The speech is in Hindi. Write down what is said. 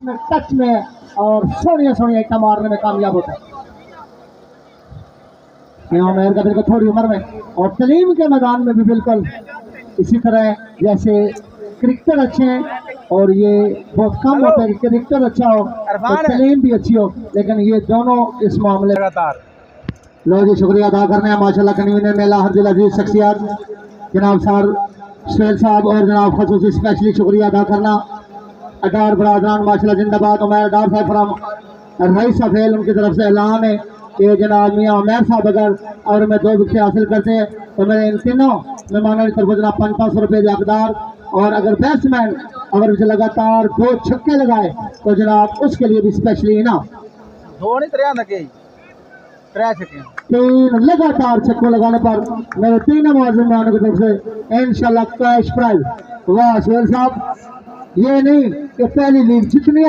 टच में और सोनिया सोनिया इतना मारने में कामयाब होता है। यहाँ मेहर का बिल्कुल थोड़ी उम्र में और तलीम के मैदान में भी बिल्कुल इसी तरह जैसे क्रिकेटर अच्छे हैं और ये बहुत कम होता है कि क्रिकेटर अच्छा हो और तलीम भी अच्छी हो, लेकिन ये दोनों इस मामले लगातार। लो जी, शुक्रिया अदा करने हैं माशाल्लाह कन्वीनर मेला हरदिल अजीज शख्सियात जनाब सर सुहेल साहब और जनाब खसूसी स्पेशली शुक्रिया अदा करना। अडार बरादरान माशाल्लाह जिंदाबाद। उमर अडार साहब फ्राम रईस सफेल, उनकी तरफ से ऐलान है कि जनाब मियाँ उमर साहब अगर और में 2 विकेट हासिल करते हैं तो मेरे इन तीनों मेहमानों की तरफ जनाब 500 रुपये के हकदार, और अगर बैट्समैन अगर लगातार 2 छक्के लगाए तो जनाब उसके लिए भी स्पेशली इनाम 3 लगातार छक्कों लगाने पर मेरे 3 मेहमानों की तरफ से इंशाल्लाह कैश प्राइज। वाह सुहेल साहब, ये नहीं कि पहली लीग जितनी